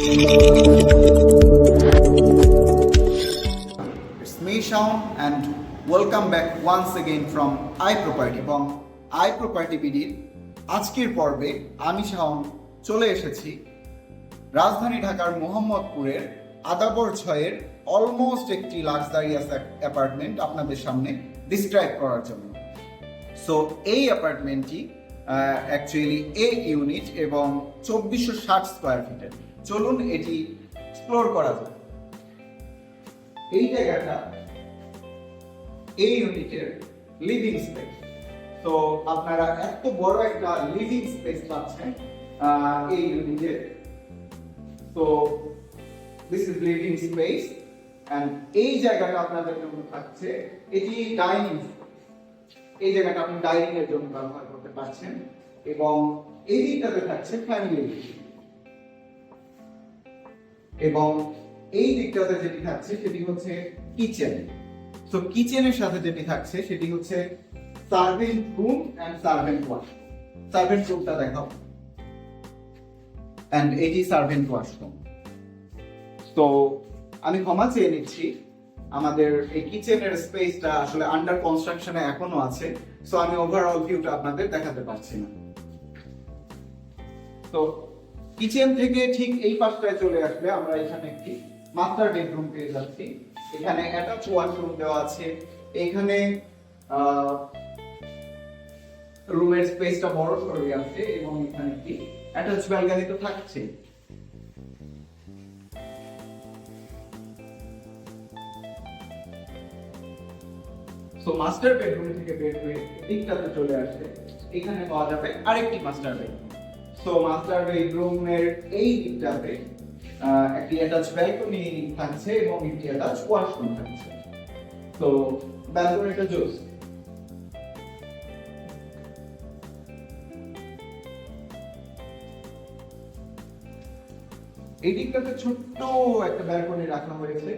It's me, Shaun, and welcome back once again from iProperty এবং iProperty বিডির আজকের পর্বে আমি শাওন চলে এসেছি রাজধানী ঢাকার মোহাম্মদপুরের আদাবর 6 এর অলমোস্ট একটি লাক্সারিয়াস অ্যাপার্টমেন্ট আপনাদের সামনে ডিসক্রাইব করার জন্য। সো এই অ্যাপার্টমেন্টটি অ্যাকচুয়ালি এ ইউনিট এবং 2460 স্কোয়ার ফিটের। চলুন এটি এক্সপ্লোর করা যাক। এই জায়গাটা এই ইউনিটের লিভিং স্পেস। তো আপনারা এত বড় একটা লিভিং স্পেস পাচ্ছেন এই ইউনিটে। তো this is living space and এই জায়গাটা আপনাদের জন্য থাকছে এটি ডাইনিং। এই জায়গাটা আপনি ডাইনিং এর জন্য ব্যবহার করতে পারছেন এবং এই দিকটাতে থাকছে ফ্যামিলি এবং এই দিকটাতে যেটি থাকছে সেটি হচ্ছে কিচেন। তো কিচেনের সাথে যেটি থাকছে সেটি হচ্ছে servant room and servant wash. Servant রুমটা দেখাও এন্ড এটি সার্ভেন্ট ওয়াশরুম। তো আমি ক্ষমা চেয়ে নিচ্ছি, আমাদের এই কিচেনের স্পেসটা আসলে আন্ডার কনস্ট্রাকশনে এখনো আছে, সো আমি ওভারঅল ভিউটা আপনাদের দেখাতে পারছি না। তো কিচেন থেকে ঠিক এই পাশটায় চলে আসলে আমরা এখানে একটি মাস্টার বেডরুম পেয়ে যাচ্ছি। এখানে অ্যাটাচ ওয়াশরুম দেওয়া আছে। এখানে রুমের স্পেসটা বড় সরই আছে এবং এখানে একটি অ্যাটাচ ব্যালকনি তো থাকছে। সো মাস্টার বেডরুম থেকে বের হয়ে দিকটাতে চলে আসে, এখানে পাওয়া যাবে আরেকটি মাস্টার বেডরুম। সো মাস্টার বেডরুমের এই দিকটাতে একটি অ্যাটাচ ব্যালকনি থাকছে এবং একটি অ্যাটাচ ওয়াশরুম থাকছে। তো ব্যালকনিটা জোস। এই দিকটাতে ছোট্ট একটা ব্যালকনি রাখা হয়েছে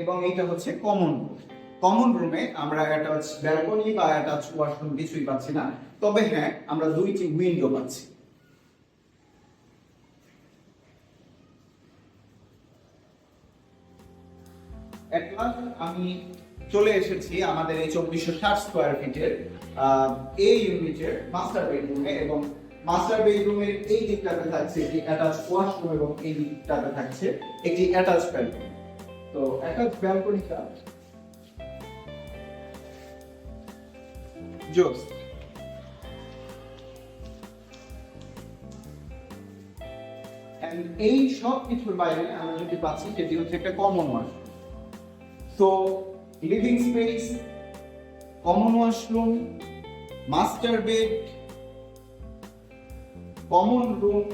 এবং এইটা হচ্ছে কমন রুম। কমন রুমে আমরা অ্যাটাচ ব্যালকনি বা অ্যাটাচ ওয়াশরুম কিছুই পাচ্ছি না, তবে হ্যাঁ আমরা দুইটি উইন্ডো পাচ্ছি। আমি চলে এসেছি আমাদের এই 2460 স্কোয়ার ফিটের এই ইউনিটের মাস্টার বেডরুমে এবং মাস্টার বেডরুমের এই দিকটাতে থাকছে একটি অ্যাটাচ ওয়াশরুম এবং এই দিকটাতে থাকছে একটি অ্যাটাচ ব্যালকনি। তো অ্যাটাচ ব্যালকনিটা জোস। এন্ড এই সব কিছুর বাইরে আমরা যেটি পাচ্ছি সেটি হচ্ছে একটা common washroom. So living space, common washroom, master bed, common room,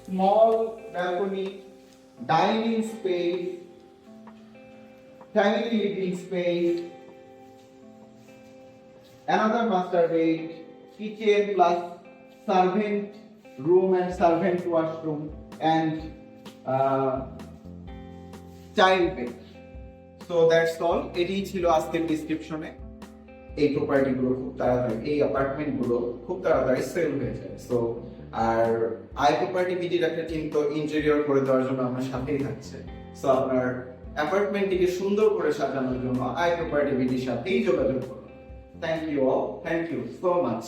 small balcony, dining space, family living space, another master bed, kitchen plus servant room and servant washroom and child bed. So that's all. এটি ছিল আজকের ডেসক্রিপশনে। এই property গুলো খুব তাড়াতাড়ি, এই apartment গুলো খুব তাড়াতাড়ি সেল হয়ে যায়। সো আর iProperty বিডির একটা টিম তো ইন্টেরিয়র করে দেওয়ার জন্য আমার সাথেই থাকছে। সো আপনার অ্যাপার্টমেন্টটিকে সুন্দর করে সাজানোর জন্য iProperty বিডির সাথেই যোগাযোগ করুন। Thank you all. Thank you so much.